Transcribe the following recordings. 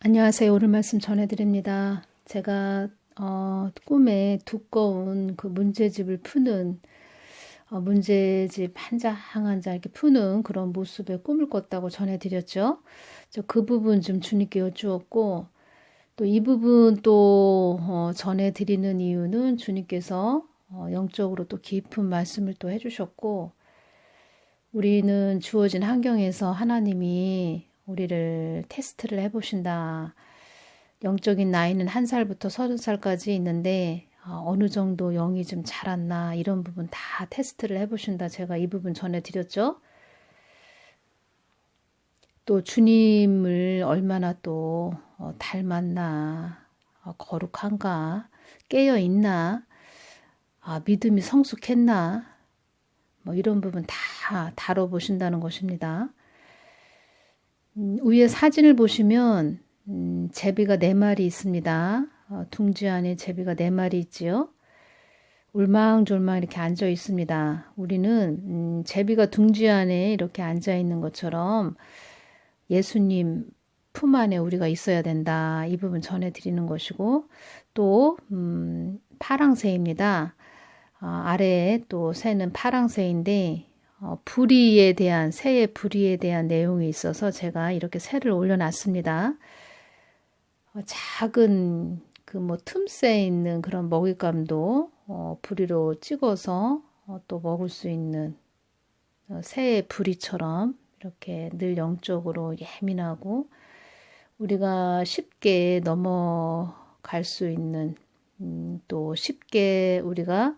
안녕하세요. 오늘 말씀 전해드립니다. 제가 꿈에 두꺼운 그 문제집을 푸는 문제집 한 장 한 장 이렇게 푸는 그런 모습의 꿈을 꿨다고 전해드렸죠. 그 부분 좀 주님께 여쭈었고 또 이 부분 또 전해드리는 이유는 주님께서 영적으로 또 깊은 말씀을 또 해주셨고 우리는 주어진 환경에서 하나님이 우리를 테스트를 해보신다. 영적인 나이는 1살부터 30살까지 있는데 어느 정도 영이 좀 자랐나 이런 부분 다 테스트를 해보신다. 제가 이 부분 전해드렸죠. 또 주님을 얼마나 또 닮았나, 거룩한가, 깨어있나, 믿음이 성숙했나 뭐 이런 부분 다 다뤄보신다는 것입니다. 위에 사진을 보시면 제비가 4마리 있습니다. 둥지 안에 제비가 4마리 있지요. 울망졸망 이렇게 앉아 있습니다. 우리는 제비가 둥지 안에 이렇게 앉아 있는 것처럼 예수님 품 안에 우리가 있어야 된다. 이 부분 전해드리는 것이고 또 파랑새입니다. 아래에 또 새는 파랑새인데 불의에 대한 새의 불의에 대한 내용이 있어서 제가 이렇게 새를 올려놨습니다. 작은 그 뭐 틈새에 있는 그런 먹잇감도 불의로 찍어서 또 먹을 수 있는 새의 불의처럼 이렇게 늘 영적으로 예민하고 우리가 쉽게 넘어갈 수 있는 또 쉽게 우리가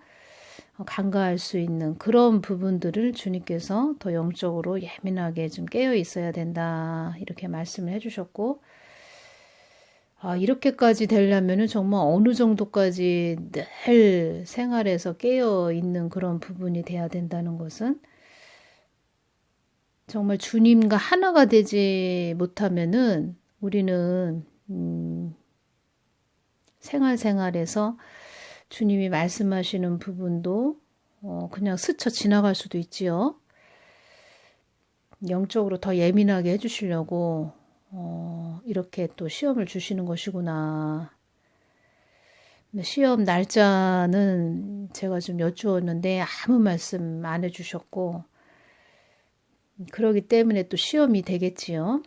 간과할 수 있는 그런 부분들을 주님께서 더 영적으로 예민하게 좀 깨어 있어야 된다 이렇게 말씀을 해주셨고 이렇게까지 되려면은 정말 어느 정도까지 늘 생활에서 깨어 있는 그런 부분이 돼야 된다는 것은 정말 주님과 하나가 되지 못하면은 우리는 생활에서 주님이 말씀하시는 부분도 그냥 스쳐 지나갈 수도 있지요. 영적으로 더 예민하게 해주시려고 이렇게 또 시험을 주시는 것이구나. 시험 날짜는 제가 좀 여쭈었는데 아무 말씀 안 해주셨고 그러기 때문에 또 시험이 되겠지요.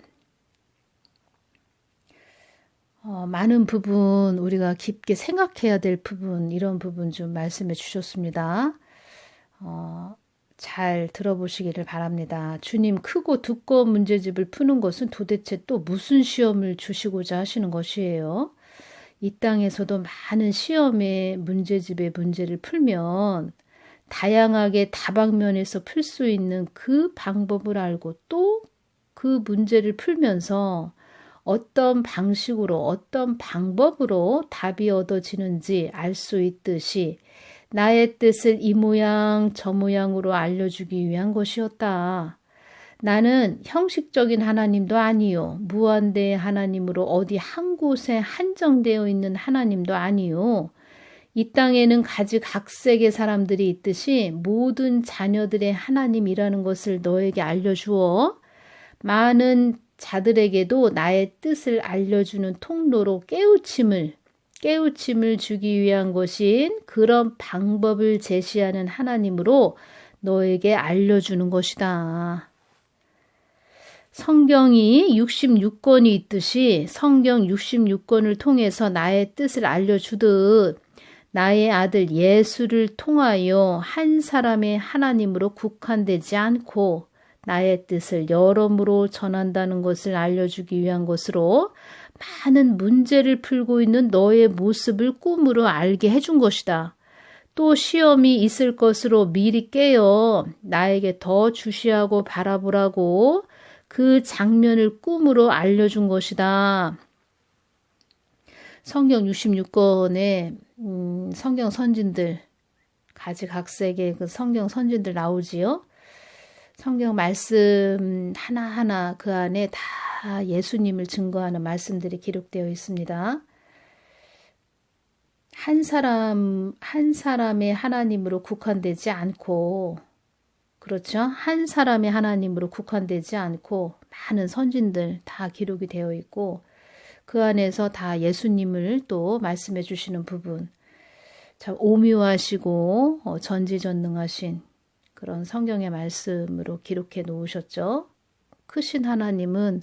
많은 부분 우리가 깊게 생각해야 될 부분 이런 부분 좀 말씀해 주셨습니다. 잘 들어보시기를 바랍니다. 주님 크고 두꺼운 문제집을 푸는 것은 도대체 또 무슨 시험을 주시고자 하시는 것이에요. 이 땅에서도 많은 시험의 문제집의 문제를 풀면 다양하게 다방면에서 풀 수 있는 그 방법을 알고 또 그 문제를 풀면서 어떤 방식으로 어떤 방법으로 답이 얻어지는지 알 수 있듯이 나의 뜻을 이 모양 저 모양으로 알려주기 위한 것이었다. 나는 형식적인 하나님도 아니요. 무한대의 하나님으로 어디 한 곳에 한정되어 있는 하나님도 아니요. 이 땅에는 가지각색의 사람들이 있듯이 모든 자녀들의 하나님이라는 것을 너에게 알려주어 많은 자들에게도 나의 뜻을 알려주는 통로로 깨우침을 주기 위한 것인 그런 방법을 제시하는 하나님으로 너에게 알려주는 것이다. 성경이 66권이 있듯이 성경 66권을 통해서 나의 뜻을 알려주듯 나의 아들 예수를 통하여 한 사람의 하나님으로 국한되지 않고 나의 뜻을 여러모로 전한다는 것을 알려주기 위한 것으로 많은 문제를 풀고 있는 너의 모습을 꿈으로 알게 해준 것이다. 또 시험이 있을 것으로 미리 깨어 나에게 더 주시하고 바라보라고 그 장면을 꿈으로 알려준 것이다. 성경 66권에 성경 선진들 가지각색의 그 성경 선진들 나오지요. 성경 말씀 하나하나 그 안에 다 예수님을 증거하는 말씀들이 기록되어 있습니다. 한 사람의 하나님으로 국한되지 않고, 그렇죠? 한 사람의 하나님으로 국한되지 않고 많은 선진들 다 기록이 되어 있고 그 안에서 다 예수님을 또 말씀해 주시는 부분, 참 오묘하시고 전지전능하신 그런 성경의 말씀으로 기록해 놓으셨죠. 크신 하나님은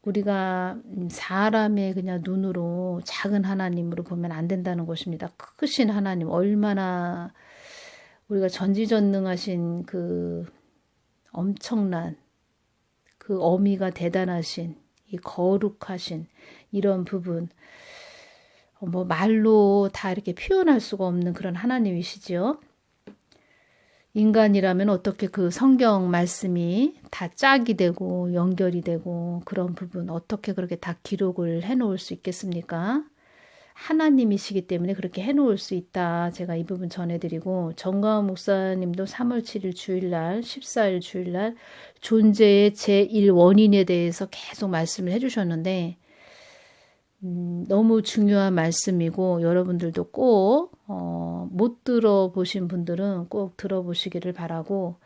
우리가 사람의 그냥 눈으로 작은 하나님으로 보면 안 된다는 것입니다. 크신 하나님, 얼마나 우리가 전지전능하신 그 엄청난 그 어미가 대단하신 이 거룩하신 이런 부분, 뭐 말로 다 이렇게 표현할 수가 없는 그런 하나님이시죠. 인간이라면 어떻게 그 성경 말씀이 다 짝이 되고 연결이 되고 그런 부분 어떻게 그렇게 다 기록을 해놓을 수 있겠습니까? 하나님이시기 때문에 그렇게 해놓을 수 있다. 제가 이 부분 전해드리고, 정가은 목사님도 3월 7일 주일날, 14일 주일날 존재의 제1원인에 대해서 계속 말씀을 해주셨는데 너무 중요한 말씀이고, 여러분들도 꼭 못 들어보신 분들은 꼭 들어보시기를 바라고,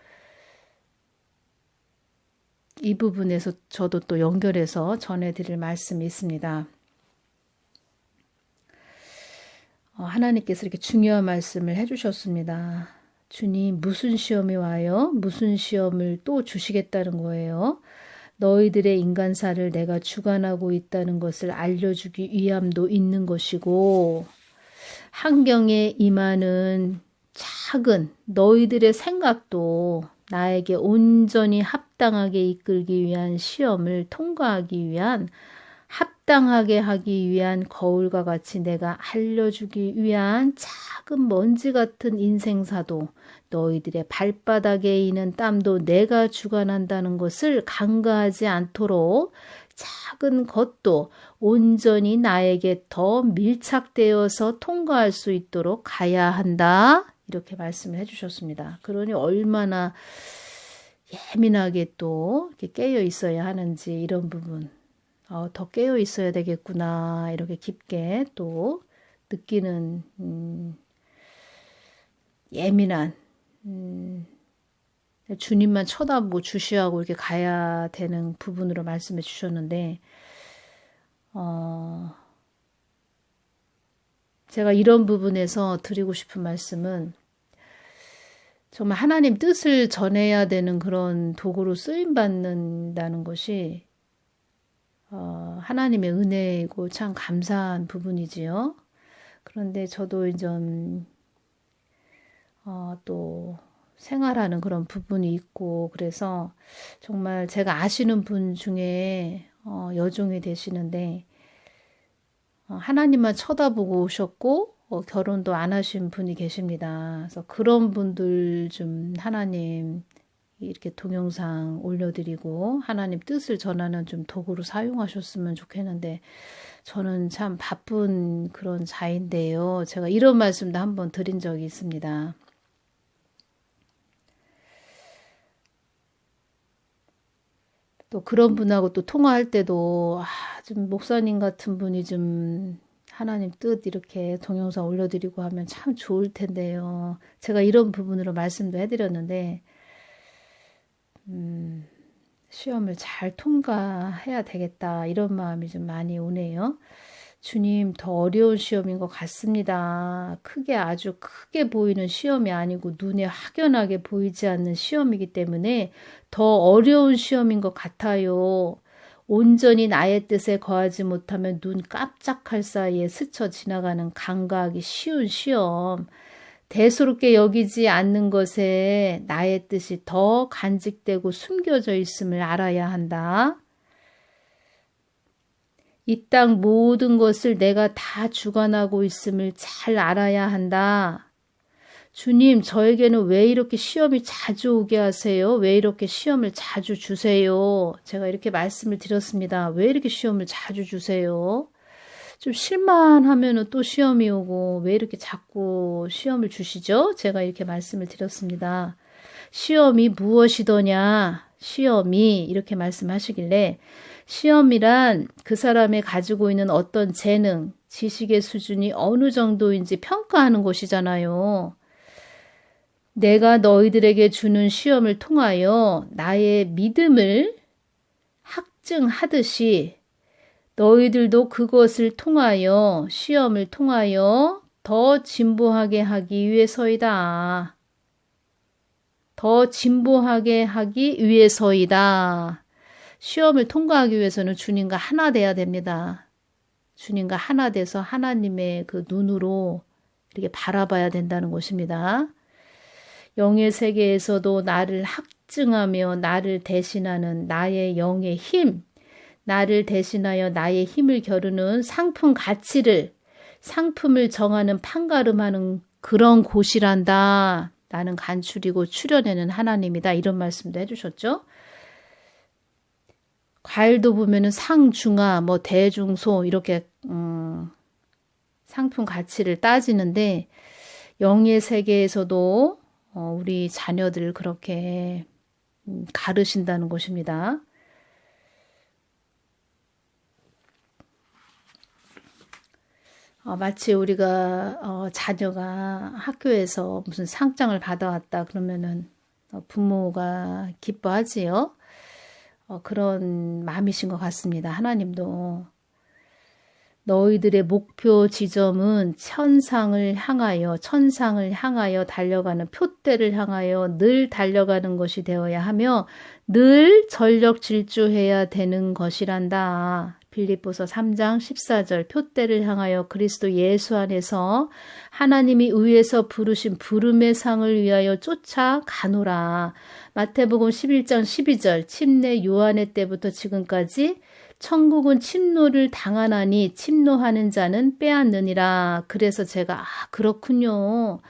이 부분에서 저도 또 연결해서 전해드릴 말씀이 있습니다. 하나님께서 이렇게 중요한 말씀을 해주셨습니다. 주님, 무슨 시험이 와요? 무슨 시험을 또 주시겠다는 거예요? 너희들의 인간사를 내가 주관하고 있다는 것을 알려주기 위함도 있는 것이고, 환경에 임하는 작은 너희들의 생각도 나에게 온전히 합당하게 이끌기 위한 시험을 통과하기 위한, 합당하게 하기 위한 거울과 같이 내가 알려주기 위한 작은 먼지 같은 인생사도, 너희들의 발바닥에 있는 땀도 내가 주관한다는 것을 간과하지 않도록 작은 것도 온전히 나에게 더 밀착되어서 통과할 수 있도록 가야 한다. 이렇게 말씀을 해주셨습니다. 그러니 얼마나 예민하게 또 이렇게 깨어 있어야 하는지, 이런 부분 더 깨어 있어야 되겠구나, 이렇게 깊게 또 느끼는 예민한 주님만 쳐다보고 주시하고 이렇게 가야 되는 부분으로 말씀해 주셨는데, 제가 이런 부분에서 드리고 싶은 말씀은, 정말 하나님 뜻을 전해야 되는 그런 도구로 쓰임 받는다는 것이 하나님의 은혜이고 참 감사한 부분이지요. 그런데 저도 이제 또 생활하는 그런 부분이 있고, 그래서 정말 제가 아시는 분 중에 여종이 되시는데 하나님만 쳐다보고 오셨고 결혼도 안 하신 분이 계십니다. 그래서 그런 분들 좀 하나님 이렇게 동영상 올려드리고 하나님 뜻을 전하는 좀 도구로 사용하셨으면 좋겠는데, 저는 참 바쁜 그런 자인데요. 제가 이런 말씀도 한번 드린 적이 있습니다. 또 그런 분하고 또 통화할 때도 좀 목사님 같은 분이 좀 하나님 뜻 이렇게 동영상 올려드리고 하면 참 좋을 텐데요. 제가 이런 부분으로 말씀도 해드렸는데 시험을 잘 통과해야 되겠다, 이런 마음이 좀 많이 오네요. 주님, 더 어려운 시험인 것 같습니다. 아주 크게 보이는 시험이 아니고 눈에 확연하게 보이지 않는 시험이기 때문에 더 어려운 시험인 것 같아요. 온전히 나의 뜻에 거하지 못하면 눈 깜짝할 사이에 스쳐 지나가는 간과하기 쉬운 시험. 대수롭게 여기지 않는 것에 나의 뜻이 더 간직되고 숨겨져 있음을 알아야 한다. 이 땅 모든 것을 내가 다 주관하고 있음을 잘 알아야 한다. 주님, 저에게는 왜 이렇게 시험이 자주 오게 하세요? 왜 이렇게 시험을 자주 주세요? 제가 이렇게 말씀을 드렸습니다. 왜 이렇게 시험을 자주 주세요? 좀 실만하면은 또 시험이 오고 왜 이렇게 자꾸 시험을 주시죠? 제가 이렇게 말씀을 드렸습니다. 시험이 무엇이더냐? 시험이 이렇게 말씀하시길래, 시험이란 그 사람이 가지고 있는 어떤 재능, 지식의 수준이 어느 정도인지 평가하는 것이잖아요. 내가 너희들에게 주는 시험을 통하여 나의 믿음을 확증하듯이 너희들도 그것을 통하여 시험을 통하여 더 진보하게 하기 위해서이다. 더 진보하게 하기 위해서이다. 시험을 통과하기 위해서는 주님과 하나 돼야 됩니다. 주님과 하나 돼서 하나님의 그 눈으로 이렇게 바라봐야 된다는 것입니다. 영의 세계에서도 나를 확증하며 나를 대신하는 나의 영의 힘, 나를 대신하여 나의 힘을 겨루는 상품 가치를, 상품을 정하는 판가름하는 그런 곳이란다. 나는 간추리고 추려내는 하나님이다. 이런 말씀도 해주셨죠. 과일도 보면은 상중하, 뭐 대중소 이렇게 상품 가치를 따지는데 영의 세계에서도 우리 자녀들을 그렇게 가르신다는 것입니다. 마치 우리가 자녀가 학교에서 무슨 상장을 받아왔다 그러면은 부모가 기뻐하지요. 그런 마음이신 것 같습니다. 하나님도 너희들의 목표 지점은 천상을 향하여 달려가는 표대를 향하여 늘 달려가는 것이 되어야 하며 늘 전력 질주해야 되는 것이란다. 빌립보서 3장 14절 표대를 향하여 그리스도 예수 안에서 하나님이 위에서 부르신 부름의 상을 위하여 쫓아가노라. 마태복음 11장 12절 침례 요한의 때부터 지금까지 천국은 침노를 당하나니 침노하는 자는 빼앗느니라. 그래서 제가 그렇군요.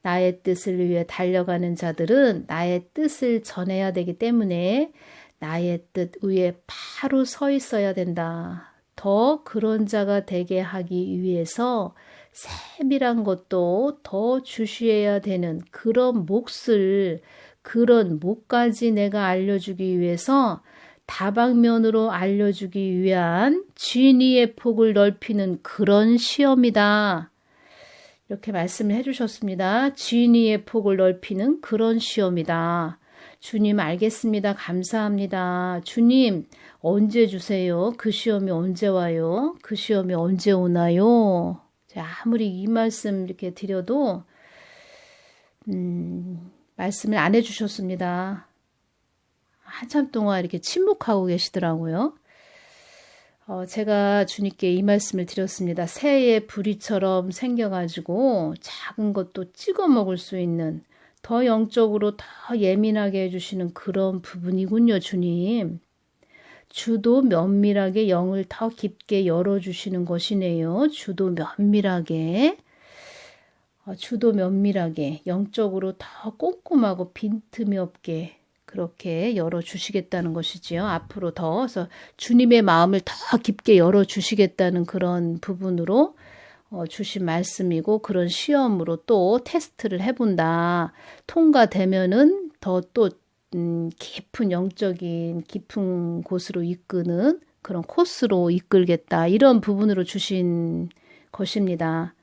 나의 뜻을 위해 달려가는 자들은 나의 뜻을 전해야 되기 때문에 나의 뜻 위에 바로 서 있어야 된다. 더 그런 자가 되게 하기 위해서 세밀한 것도 더 주시해야 되는 그런 몫을, 그런 목까지 내가 알려주기 위해서 다방면으로 알려주기 위한 진리의 폭을 넓히는 그런 시험이다. 이렇게 말씀을 해주셨습니다. 진리의 폭을 넓히는 그런 시험이다. 주님 알겠습니다. 감사합니다. 주님 언제 주세요? 그 시험이 언제 와요? 그 시험이 언제 오나요? 아무리 이 말씀 이렇게 드려도 말씀을 안 해주셨습니다. 한참 동안 이렇게 침묵하고 계시더라고요. 제가 주님께 이 말씀을 드렸습니다. 새의 부리처럼 생겨가지고 작은 것도 찍어 먹을 수 있는 더 영적으로 더 예민하게 해주시는 그런 부분이군요, 주님. 주도 면밀하게 영을 더 깊게 열어주시는 것이네요. 주도 면밀하게 영적으로 더 꼼꼼하고 빈틈이 없게 그렇게 열어주시겠다는 것이지요. 앞으로 더 그래서 주님의 마음을 더 깊게 열어주시겠다는 그런 부분으로 주신 말씀이고 그런 시험으로 또 테스트를 해본다. 통과되면은 더 또 깊은 영적인 깊은 곳으로 이끄는 그런 코스로 이끌겠다. 이런 부분으로 주신 것입니다.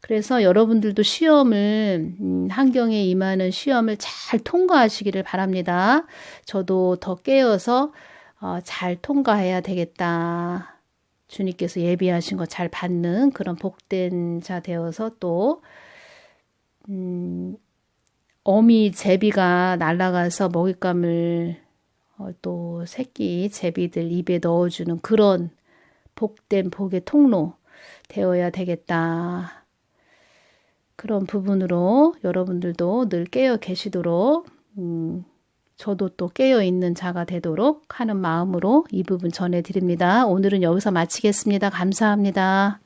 그래서 여러분들도 시험을 환경에 임하는 시험을 잘 통과하시기를 바랍니다. 저도 더 깨어서 잘 통과해야 되겠다. 주님께서 예비하신 거 잘 받는 그런 복된 자 되어서 또 어미 제비가 날아가서 먹잇감을 또 새끼 제비들 입에 넣어주는 그런 복된 복의 통로 되어야 되겠다. 그런 부분으로 여러분들도 늘 깨어 계시도록 저도 또 깨어 있는 자가 되도록 하는 마음으로 이 부분 전해드립니다. 오늘은 여기서 마치겠습니다. 감사합니다.